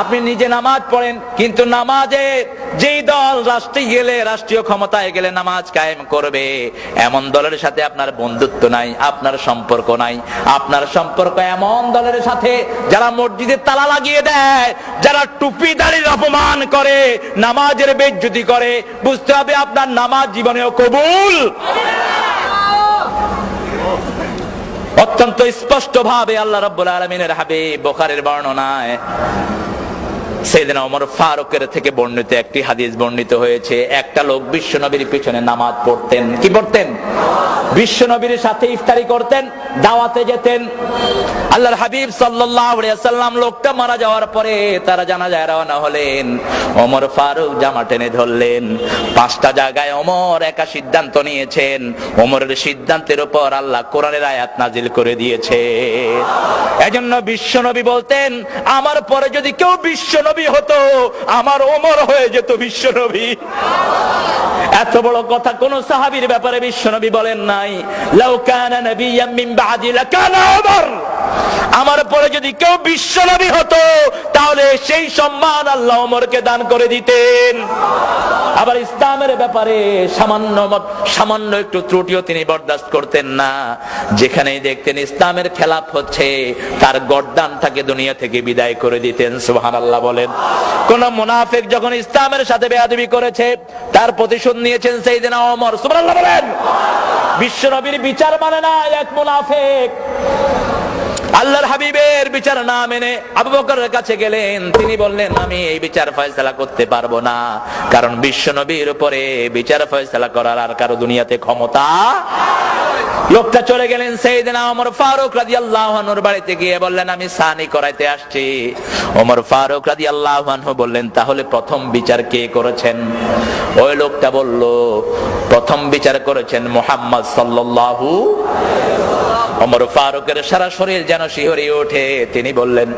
আপনি নিজে নামাজ পড়েন, কিন্তু নামাজে যেই দল রাষ্ট্রে গেলে, রাষ্ট্রীয় ক্ষমতায় গেলে নামাজ কায়েম করবে, এমন দলের সাথে আপনার বন্ধুত্ব নাই, আপনার সম্পর্ক নাই। আপনার সম্পর্ক এমন দলের সাথে যারা মসজিদে তালা লাগিয়ে দেয়, যারা টুপি দাড়ির অপমান করে, নামাজের বেইজ্জতি করে, বুঝতে হবে আপনার নামাজ জীবনেও কবুল। অত্যন্ত স্পষ্ট ভাবে আল্লাহ রাব্বুল আলামিনের হাবিব বুখারীর বর্ণনায় সাইয়েদনা ওমর ফারুকের থেকে বর্ণিত একটি হাদিস বর্ণিত হয়েছে। একটা লোক বিশ্ব নবীর পিছনে নামাজ পড়তেন। কি পড়তেন? বিশ্ব নবীর সাথে ইফতারি করতেন, দাওয়াতে যেতেন। আল্লাহর হাবিব সাল্লাল্লাহু আলাইহি ওয়াসাল্লাম লোকটা মারা যাওয়ার পরে তারা জানাজায় রওনা হলেন। ওমর ফারুক জামা টেনে ধরলেন। 5টা জায়গায় ওমর একা সিদ্ধান্ত নিয়েছেন। ওমরের সিদ্ধান্তের উপর আল্লাহ কোরআনের আয়াত নাজিল করে দিয়েছে। এজন্য বিশ্ব নবী বলতেন, আমার পরে যদি কেউ বিশ্ব নবী হতো, আমার ওমর হয়ে যেত বিশ্ব নবী। এত বড় কথা কোন সাহাবীর ব্যাপারে বিশ্ব নবী বলেন নাই। লাউ কানা নাবিয়্যাম মিন বাদি লাকানা ওমর, আমার পরে যদি কেউ বিশ্ব নবী হতো তাহলে সেই সম্মান আল্লাহ ওমরকে দান করে দিতেন। আবার ইসলামের ব্যাপারে সামান্য একটু ত্রুটিও তিনি বরদাস্ত করতেন না। যেখানেই দেখতেন ইসলামের খেলাফ হচ্ছে, তার গর্দানটাকে দুনিয়া থেকে বিদায় করে দিতেন। সুবহানাল্লাহ বলেন। কোন মুনাফিক যখন ইসলামের সাথে বেয়াদবি করেছে, তার প্রতিশোধ নিয়েছেন সাইয়েদনা ওমর। সুবহানাল্লাহ বলেন। বিশ্ব নবীর বিচার মানে না এক মুনাফিক। আল্লাহর হাবিবের বিচার না মেনে আবু বকরের কাছে গেলেন। তিনি বললেন, আমি এই বিচার ফয়সালা করতে পারবো না, কারণ বিশ্ব নবীর উপরে বিচার ফয়সালা করার আর কারো দুনিয়াতে ক্ষমতা। লোকটা চলে গেলেন সাইয়েদনা ওমর ফারুক রাদিয়াল্লাহু আনহুর বাড়িতে গিয়ে বললেন, আমি সানি করাইতে আসছি। ওমর ফারুক রাদিয়াল্লাহু আনহু বললেন, তাহলে প্রথম বিচার কে করেছেন? ওই লোকটা বলল, প্রথম বিচার করেছেন মুহাম্মদ সাল্লাল্লাহু। ওমর ফারুকের সারা শরীর যেন শিহরিয়ে ওঠে। তিনি বললেন,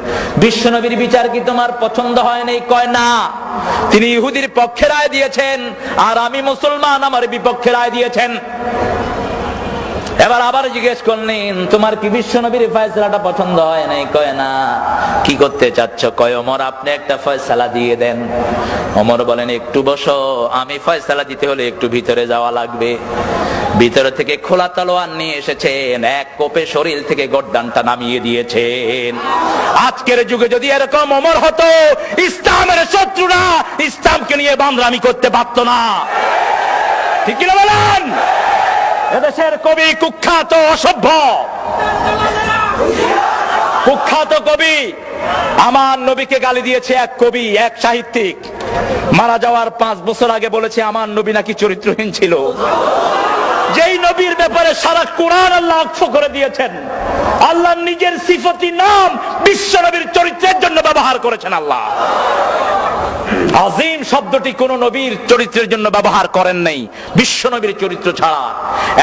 বিশ্বনবীর বিচার কি তোমার পছন্দ হয় নাই? কয় না, তিনি ইহুদির পক্ষে রায় দিয়েছেন, আর আমি মুসলমান, আমার বিপক্ষে রায় দিয়েছেন। এবার আবার জিজ্ঞেস করলেন, তোমার কি বিশ্বনবীর ফয়সালাটা পছন্দ হয় নাই? কয় না। কি করতে চাচ্ছ? কয়, ওমর আপনি একটা ফয়সালা দিয়ে দেন। ওমর বলেন, একটু বসো, আমি ফয়সালা দিতে হলে একটু ভিতরে যাওয়া লাগবে। ভিতরে থেকে খোলা তলোয়ার নিয়ে এসেছেন, এক কোপে শরীর থেকে গর্দানটা নামিয়ে দিয়েছেন। আজকের যুগে যদি এরকম ওমর হতো, ইসলামের শত্রুরা ইসলামকে নিয়ে বান্দরামি করতে পারত না। ঠিক কিনা বলেন? এদেশের কবি কুখ্যাত অসভ্য, কুখ্যাত কবি আমার নবীকে গালি দিয়েছে। এক কবি, এক সাহিত্যিক মারা যাওয়ার 5 বছর আগে বলেছে, আমার নবী নাকি চরিত্রহীন ছিল। যেই নবীর ব্যাপারে সারা কোরআন আল্লাহ ওয়াকফ করে দিয়েছেন। আল্লাহ নিজের সিফতি নাম বিশ্ব নবীর চরিত্রের জন্য ব্যবহার করেছেন। আল্লাহ আজিম শব্দটি কোন নবীর চরিত্রের জন্য ব্যবহার করেন নাই, বিশ্ব নবীর চরিত্র ছাড়া।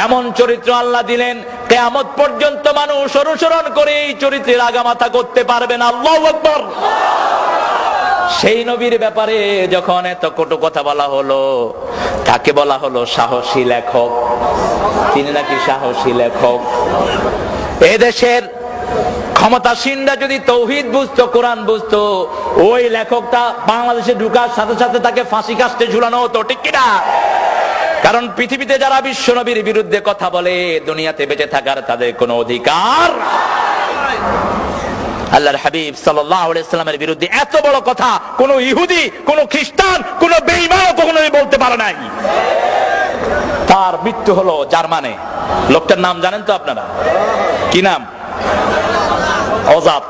এমন চরিত্র আল্লাহ দিলেন, কিয়ামত পর্যন্ত মানুষ অনুসরণ করে এই চরিত্রের আগামাথা করতে পারবে না। আল্লাহু আকবার। সেই নবীর ব্যাপারে যখন এত কটু কথা বলা হলো, তাকে বলা হলো সাহসী লেখক। তিনি নাকি সাহসী লেখক। এদেশের ক্ষমতাসীনরা যদি তৌহিদ বুঝতো, কোরআন বুঝতো, ওই লেখকটা বাংলাদেশে ঢুকার সাথে সাথে তাকে ফাঁসি কাস্টে ঝুলানো হতো। ঠিক কিনা? কারণ পৃথিবীতে যারা বিশ্ব নবীর বিরুদ্ধে কথা বলে, দুনিয়াতে বেঁচে থাকার তাদের কোনো অধিকার। আল্লাহর হাবিব সাল্লাল্লাহু আলাইহি ওয়াসাল্লামের বিরুদ্ধে এত বড় কথা কোন ইহুদি, কোন খ্রিস্টান, কোন বেঈমান কখনোই বলতে পারে নাই। তার মৃত্যু হলো জার্মানে। লোকটার নাম জানেন তো আপনারা? কি নাম? অজাত।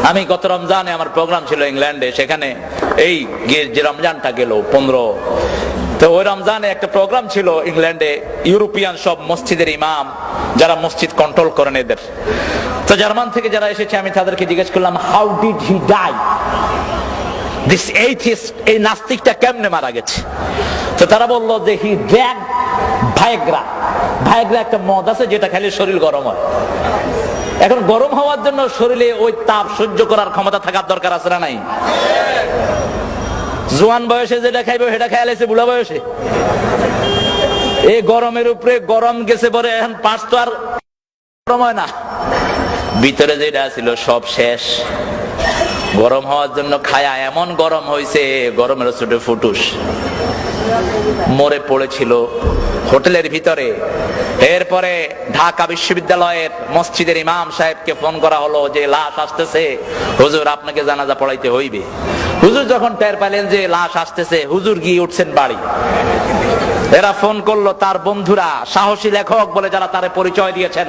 আমি গত রমজানে আমার প্রোগ্রাম ছিল ইংল্যান্ডে, সেখানে এই যে রমজানটা গেল 15, তো ওই রমজানে একটা প্রোগ্রাম ছিল ইংল্যান্ডে। ইউরোপিয়ান সব মসজিদের ইমাম, যারা মসজিদ কন্ট্রোল করেন এদের। তো জার্মান থেকে যারা এসেছে, আমি তাদেরকে জিজ্ঞেস করলাম, how did he die? This atheist, এই নাস্তিকটা কেমনে মারা গেছে? তো তারা বললো যে হি ড্রাগ ভাইগ্রা। ভাইগ্রা একটা মদ আছে যেটা খেলে শরীর গরম হয়। এখন গরম হওয়ার জন্য শরীরে ওই তাপ সহ্য করার ক্ষমতা থাকার দরকার আছে না নাই? জোয়ান বয়সে যেটা খাইবে সেটা খেয়ালেছে বুড়া বয়সে। এই গরমের উপরে গরম গেছে পরে এখন পাঁচ তো আর গরম হয় না। ভিতরে যেটা ছিল সব শেষ। গরম হওয়ার জন্য খায়া এমন গরম হয়েছে, গরমের ছোট ফুটুস মরে পড়েছিল হোটেলের ভিতরে। এরপরে ঢাকা বিশ্ববিদ্যালয়ের মসজিদের ইমাম সাহেবকে ফোন করা হলো যে লাশ আসতেছে, হুজুর আপনাকে জানাজা পড়াইতে হইবে। হুজুর যখন টের পেলেন যে লাশ আসতেছে, হুজুর গিয়ে উঠছেন বাড়ি। এরা ফোন করলো তার বন্ধুরা, সাহসী লেখক বলে যারা তারে পরিচয় দিয়েছেন,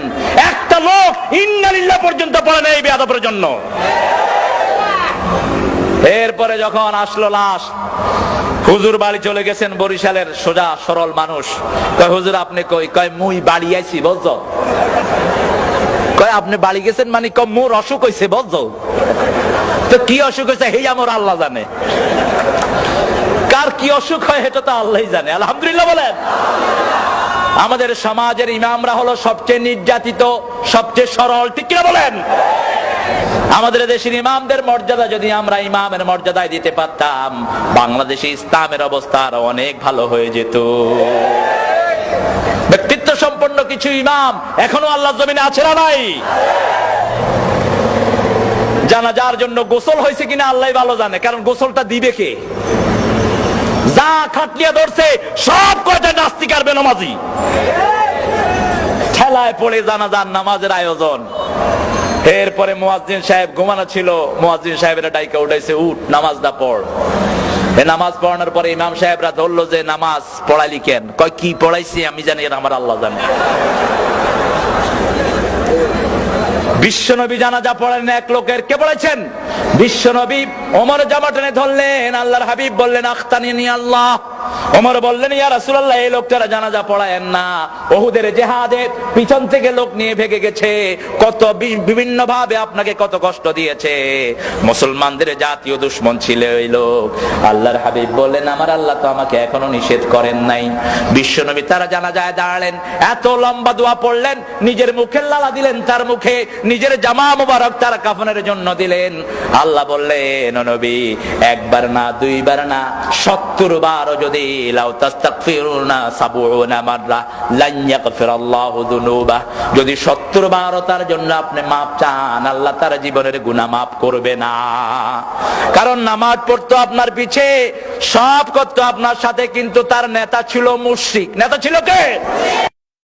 একটা লোক ইন্না লিল্লাহ পর্যন্ত পড়ে নেই বেয়াদবের জন্য। এরপরে যখন আসলো লাশ, হুজুর বাড়ি চলে গেছেন, বরিশালের সোজা সরল মানুষ। কয় হুজুর আপনি কই? কয় মুই বাড়ি আইছি বুঝছো। কয় আপনি বাড়ি গেছেন মানে? কয় মোর অসুখ হইছে বুঝছো। তো কি অসুখ হয়েছে হেই আমার আল্লাহ জানে, কার কি অসুখ হয় এটা তো আল্লাহই জানে। আলহামদুলিল্লাহ বলেন। আমাদের সমাজের ইমামরা হলো সবচেয়ে নির্যাতিত, সবচেয়ে সরল, ঠিক কিনা বলেন? আমাদের দেশের ইমামদের মর্যাদা যদি আমরা ইমামের মর্যাদায় দিতে পারতাম, বাংলাদেশে ইসলামের অবস্থা আরো অনেক ভালো হয়ে যেত। ব্যক্তিত্ব সম্পন্ন কিছু ইমাম এখনো আল্লাহর জমিনে আছে না নাই? জানাজার জন্য গোসল হয়েছে কিনা আল্লাহই ভালো জানে, কারণ গোসলটা দিবে কে? যা খাটলিয়া ধরছে সব কয়টা নাস্তিক আর বেনামাজি, ঠেলায় পড়ে জানাজার নামাজের আয়োজন। এরপরে মুয়াজ্জিন সাহেব ঘুমানো ছিল, মুয়াজ্জিন সাহেবের ডাইকা উঠাইছে, উঠ নামাজটা পড়। নামাজ পড়ানোর পরে ইমাম সাহেবরা ধরলো যে নামাজ পড়াইলি কেন? কয় কি পড়াইছি আমি জানি, এর আমার আল্লাহ জানে। বিশ্বনবী জানাজা পড়েন এক লোকের, কে পড়েছেন? বিশ্বনবী। ওমর জামা টেনে ধরলেন, আল্লাহর হাবিব বললেন আখতানি আল্লাহ। ওমর বললেন ইয়া রাসূলুল্লাহ, এই লোকটারা জানাজা পড়ায়েন না। ওহুদের জিহাদে পিছন থেকে লোক নিয়ে ভেগে গেছে, কত বিভিন্ন ভাবে আপনাকে কত কষ্ট দিয়েছে, মুসলমানদের জাতীয় দুশমন ছিল এই লোক। আল্লাহর হাবিব বললেন আমার আল্লাহ তো আমাকে এখনো নিষেধ করেন নাই। বিশ্বনবী তারা জানাজায় দাঁড়ালেন, এত লম্বা দোয়া পড়লেন, নিজের মুখে লালা দিলেন তার মুখে, নিজের জামা মুবারক তার কাফনের জন্য দিলেন। আল্লাহ বললেন নবী একবার না দুইবার না 70 বার যদি লাউ তাস্তাগফিরুনা 70 মাররা লান ইয়াগফিরাল্লাহু যুনুবা, যদি 70 বার তার জন্য আপনি মাপ চান, আল্লাহ তার জীবনের গুনাহ মাফ করবে না। কারণ নামাজ পড়তো আপনার পিছে, সব করতো আপনার সাথে, কিন্তু তার নেতা ছিল মুশরিক। নেতা ছিল কে?